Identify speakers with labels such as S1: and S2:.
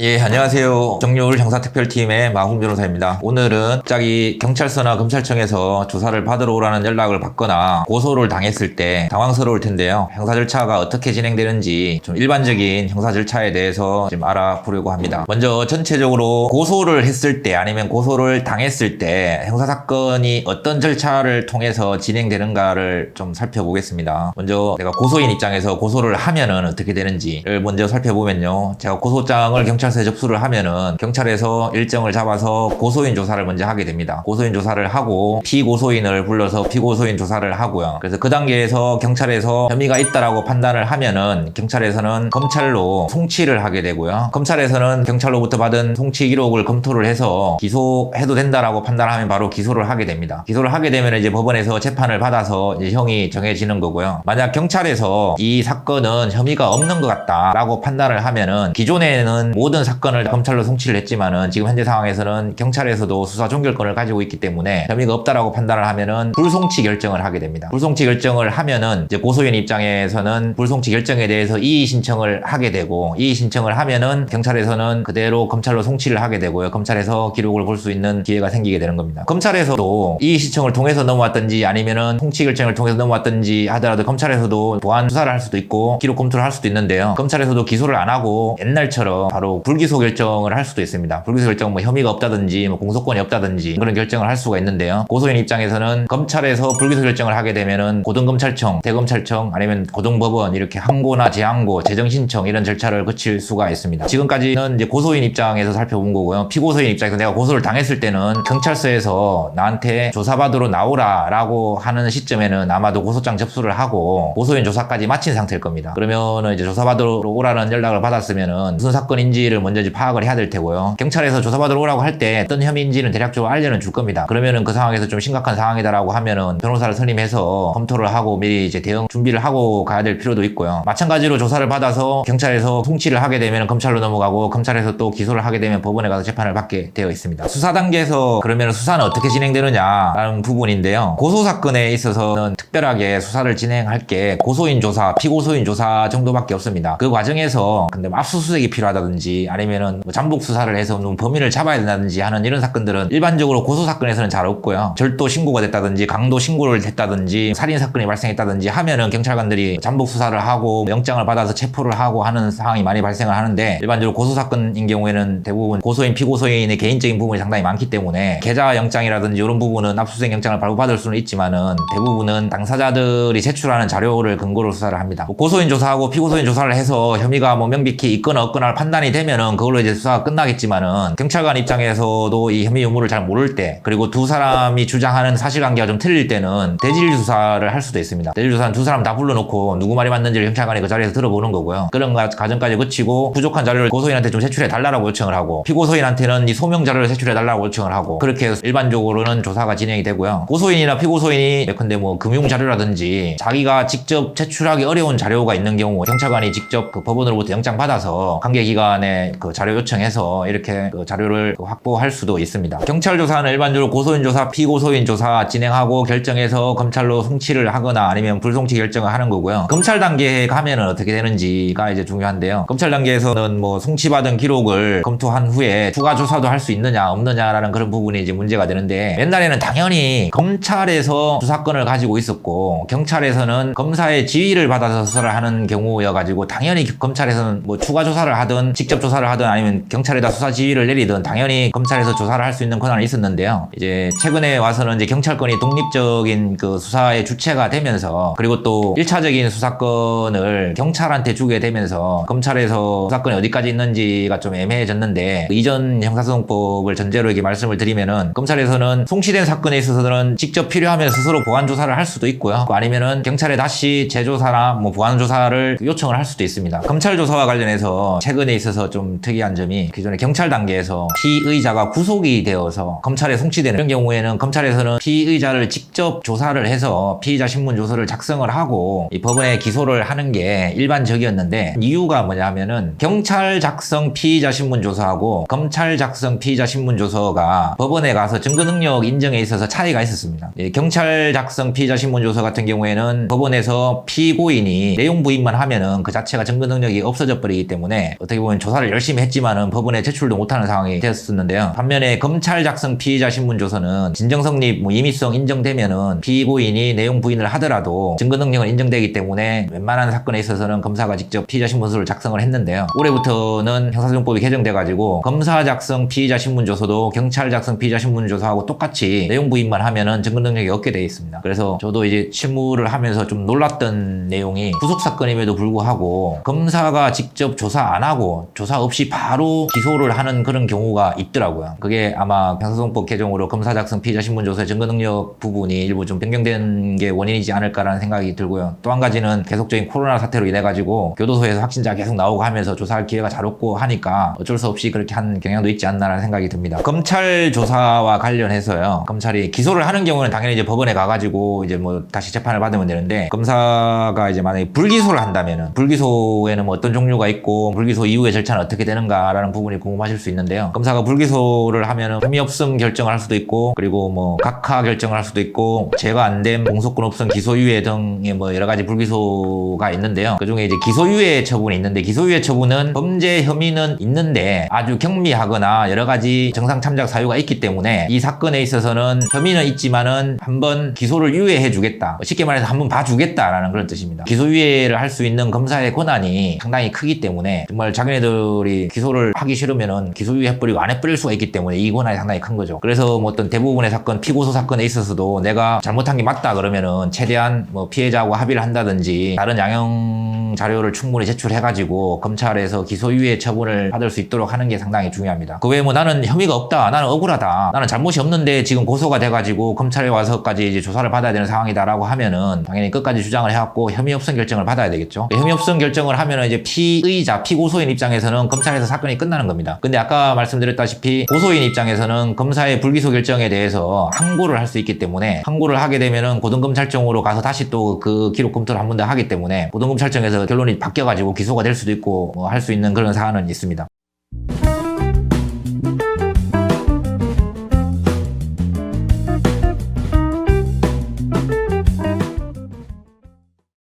S1: 예, 안녕하세요. 정유울 형사특별팀의 마훈 변호사입니다. 오늘은 갑자기 경찰서나 검찰청에서 조사를 받으러 오라는 연락을 받거나 고소를 당했을 때 당황스러울 텐데요. 형사 절차가 어떻게 진행되는지 좀 일반적인 형사 절차에 대해서 좀 알아보려고 합니다. 먼저 전체적으로 고소를 했을 때 아니면 고소를 당했을 때 형사사건이 어떤 절차를 통해서 진행되는가를 좀 살펴보겠습니다. 먼저 내가 고소인 입장에서 고소를 하면은 어떻게 되는지를 먼저 살펴보면요. 제가 고소장을 경찰서에 접수를 하면은 경찰에서 일정을 잡아서 고소인 조사를 먼저 하게 됩니다. 고소인 조사를 하고 피고소인을 불러서 피고소인 조사를 하고요. 그래서 그 단계에서 경찰에서 혐의가 있다라고 판단을 하면은 경찰에서는 검찰로 송치를 하게 되고요. 검찰에서는 경찰로부터 받은 송치 기록을 검토를 해서 기소해도 된다라고 판단하면 바로 기소를 하게 됩니다. 기소를 하게 되면 이제 법원에서 재판을 받아서 이제 형이 정해지는 거고요. 만약 경찰에서 이 사건은 혐의가 없는 것 같다라고 판단을 하면은 기존에는 모든 사건을 검찰로 송치를 했지만은 지금 현재 상황에서는 경찰에서도 수사 종결권을 가지고 있기 때문에 혐의가 없다라고 판단을 하면은 불송치 결정을 하게 됩니다. 불송치 결정을 하면은 이제 고소인 입장에서는 불송치 결정에 대해서 이의 신청을 하게 되고 이의 신청을 하면은 경찰에서는 그대로 검찰로 송치를 하게 되고요. 검찰에서 기록을 볼 수 있는 기회가 생기게 되는 겁니다. 검찰에서도 이의 신청을 통해서 넘어왔든지 아니면은 송치 결정을 통해서 넘어왔든지 하더라도 검찰에서도 보완 수사를 할 수도 있고 기록 검토를 할 수도 있는데요. 검찰에서도 기소를 안 하고 옛날처럼 바로 불기소 결정을 할 수도 있습니다. 불기소 결정 뭐 혐의가 없다든지 뭐 공소권이 없다든지 그런 결정을 할 수가 있는데요. 고소인 입장에서는 검찰에서 불기소 결정을 하게 되면은 고등검찰청, 대검찰청 아니면 고등법원 이렇게 항고나 재항고, 재정신청 이런 절차를 거칠 수가 있습니다. 지금까지는 이제 고소인 입장에서 살펴본 거고요. 피고소인 입장에서 내가 고소를 당했을 때는 경찰서에서 나한테 조사받으러 나오라라고 하는 시점에는 아마도 고소장 접수를 하고 고소인 조사까지 마친 상태일 겁니다. 그러면은 이제 조사받으러 오라는 연락을 받았으면은 무슨 사건인지를 먼저 파악을 해야 될 테고요. 경찰에서 조사받으러 오라고 할 때 어떤 혐의인지는 대략적으로 알려는 줄 겁니다. 그러면은 그 상황에서 좀 심각한 상황이다라고 하면은 변호사를 선임해서 검토를 하고 미리 이제 대응 준비를 하고 가야 될 필요도 있고요. 마찬가지로 조사를 받아서 경찰에서 송치를 하게 되면 검찰로 넘어가고 검찰에서 또 기소를 하게 되면 법원에 가서 재판을 받게 되어 있습니다. 수사 단계에서 그러면 수사는 어떻게 진행되느냐라는 부분인데요. 고소 사건에 있어서는 특별하게 수사를 진행할 게 고소인 조사, 피고소인 조사 정도밖에 없습니다. 그 과정에서 근데 압수수색이 필요하다든지 아니면은 뭐 잠복 수사를 해서 범인을 잡아야 된다든지 하는 이런 사건들은 일반적으로 고소 사건에서는 잘 없고요. 절도 신고가 됐다든지 강도 신고를 했다든지 살인 사건이 발생했다든지 하면은 경찰관들이 잠복 수사를 하고 영장을 받아서 체포를 하고 하는 상황이 많이 발생을 하는데 일반적으로 고소 사건인 경우에는 대부분 고소인, 피고소인의 개인적인 부분이 상당히 많기 때문에 계좌 영장이라든지 이런 부분은 압수수색 영장을 발부받을 수는 있지만은 대부분은 당사자들이 제출하는 자료를 근거로 수사를 합니다. 고소인 조사하고 피고소인 조사를 해서 혐의가 뭐 명백히 있거나 없거나 판단이 되면은 그걸로 이제 수사가 끝나겠지만은 경찰관 입장에서도 이 혐의 유무를 잘 모를 때 그리고 두 사람이 주장하는 사실관계가 좀 틀릴 때는 대질 조사를 할 수도 있습니다. 대질 조사는 두 사람 다 불러놓고 누구 말이 맞는지를 경찰관이 그 자리에서 들어보는 거고요. 그런 과정까지 거치고 부족한 자료를 고소인한테 좀 제출해 달라고 요청을 하고 피고소인한테는 이 소명 자료를 제출해 달라고 요청을 하고 그렇게 해서 일반적으로는 조사가 진행이 되고요. 고소인이나 피고소인이 예컨대 뭐 금융 자료라든지 자기가 직접 제출하기 어려운 자료가 있는 경우 경찰관이 직접 그 법원으로부터 영장 받아서 관계기관에 그 자료 요청해서 이렇게 그 자료를 확보할 수도 있습니다. 경찰 조사는 일반적으로 고소인 조사, 피고소인 조사 진행하고 결정해서 검찰로 송치를 하거나 아니면 불송치 결정을 하는 거고요. 검찰 단계에 가면은 어떻게 되는지가 이제 중요한데요. 검찰 단계에서는 뭐 송치받은 기록을 검토한 후에 추가 조사도 할 수 있느냐 없느냐라는 그런 부분이 이제 문제가 되는데 옛날에는 당연히 검찰에서 수사권을 가지고 있었고 경찰에서는 검사의 지휘를 받아서 수사를 하는 경우여가지고 당연히 검찰에서는 뭐 추가 조사를 하든 직접 조사를 하든 아니면 경찰에다 수사 지휘를 내리든 당연히 검찰에서 조사를 할 수 있는 권한이 있었는데요. 이제 최근에 와서는 이제 경찰권이 독립적인 그 수사의 주체가 되면서 그리고 또 1차적인 수사권을 경찰한테 주게 되면서 검찰에서 수사권이 어디까지 있는지가 좀 애매해졌는데 이전 형사소송법을 전제로 이렇게 말씀을 드리면은 검찰에서는 송치된 사건에 있어서는 직접 필요하면 스스로 보완 조사를 할 수도 있고요. 아니면은 경찰에 다시 재조사나 뭐 보완 조사를 요청을 할 수도 있습니다. 검찰 조사와 관련해서 최근에 있어서 좀 특이한 점이 기존에 경찰 단계에서 피의자가 구속이 되어서 검찰에 송치되는 이런 경우에는 검찰에서는 피의자를 직접 조사를 해서 피의자 신문 조서를 작성을 하고 이 법원에 기소를 하는 게 일반적이었는데 이유가 뭐냐면은 경찰 작성 피의자 신문 조서하고 검찰 작성 피의자 신문 조서가 법원에 가서 증거 능력 인정에 있어서 차이가 있었습니다. 경찰 작성 피의자 신문 조서 같은 경우에는 법원에서 피고인이 내용 부인만 하면은 그 자체가 증거 능력이 없어져 버리기 때문에 어떻게 보면 조사를 수사를 열심히 했지만은 법원에 제출도 못하는 상황이 되었었는데요. 반면에 검찰 작성 피의자 신문조서는 진정성립, 임의성 인정되면은 피고인이 내용 부인을 하더라도 증거 능력은 인정되기 때문에 웬만한 사건에 있어서는 검사가 직접 피의자 신문서를 작성을 했는데요. 올해부터는 형사소송법이 개정돼가지고 검사 작성 피의자 신문조서도 경찰 작성 피의자 신문조서하고 똑같이 내용 부인만 하면은 증거 능력이 없게 되어 있습니다. 그래서 저도 이제 실무를 하면서 좀 놀랐던 내용이 구속 사건임에도 불구하고 검사가 직접 조사 안 하고 조사 없이 바로 기소를 하는 그런 경우가 있더라고요. 그게 아마 형사소송법 개정으로 검사 작성 피의자 신문조서의 증거 능력 부분이 일부 좀 변경된 게 원인이지 않을까라는 생각이 들고요. 또 한 가지는 계속적인 코로나 사태로 인해 가지고 교도소에서 확진자 계속 나오고 하면서 조사할 기회가 잘 없고 하니까 어쩔 수 없이 그렇게 한 경향도 있지 않나라는 생각이 듭니다. 검찰 조사와 관련해서요. 검찰이 기소를 하는 경우는 당연히 이제 법원에 가가지고 이제 뭐 다시 재판을 받으면 되는데, 검사가 이제 만약에 불기소를 한다면은 불기소에는 뭐 어떤 종류가 있고 불기소 이후의 절차는 어떻게 되는가라는 부분이 궁금하실 수 있는데요. 검사가 불기소를 하면은 혐의 없음 결정을 할 수도 있고, 그리고 뭐 각하 결정을 할 수도 있고, 제가 안 된 공소권 없음 기소유예 등의 뭐 여러 가지 불기소가 있는데요. 그 중에 이제 기소유예 처분이 있는데, 기소유예 처분은 범죄 혐의는 있는데 아주 경미하거나 여러 가지 정상 참작 사유가 있기 때문에 이 사건에 있어서는 혐의는 있지만은 한번 기소를 유예해 주겠다, 쉽게 말해서 한번 봐주겠다라는 그런 뜻입니다. 기소유예를 할 수 있는 검사의 권한이 상당히 크기 때문에 정말 자기네들이 기소를 하기 싫으면은 기소유예 해버리고 안 해버릴 수가 있기 때문에 이 권한이 상당히 큰 거죠. 그래서 뭐 어떤 대부분의 사건, 피고소 사건에 있어서도 내가 잘못한 게 맞다 그러면은 최대한 뭐 피해자하고 합의를 한다든지 다른 양형 자료를 충분히 제출해가지고 검찰에서 기소유예 처분을 받을 수 있도록 하는 게 상당히 중요합니다. 그 외에 뭐 나는 혐의가 없다, 나는 억울하다, 나는 잘못이 없는데 지금 고소가 돼가지고 검찰에 와서까지 이제 조사를 받아야 되는 상황이다라고 하면은 당연히 끝까지 주장을 해갖고 혐의 없음 결정을 받아야 되겠죠. 혐의 없음 결정을 하면은 이제 피의자, 피고소인 입장에서는 검찰에서 사건이 끝나는 겁니다. 근데 아까 말씀드렸다시피 고소인 입장에서는 검사의 불기소 결정에 대해서 항고를 할 수 있기 때문에, 항고를 하게 되면은 고등검찰청으로 가서 다시 또 그 기록 검토를 한 번 더 하기 때문에 고등검찰청에서 결론이 바뀌어가지고 기소가 될 수도 있고 뭐 할 수 있는 그런 사안은 있습니다.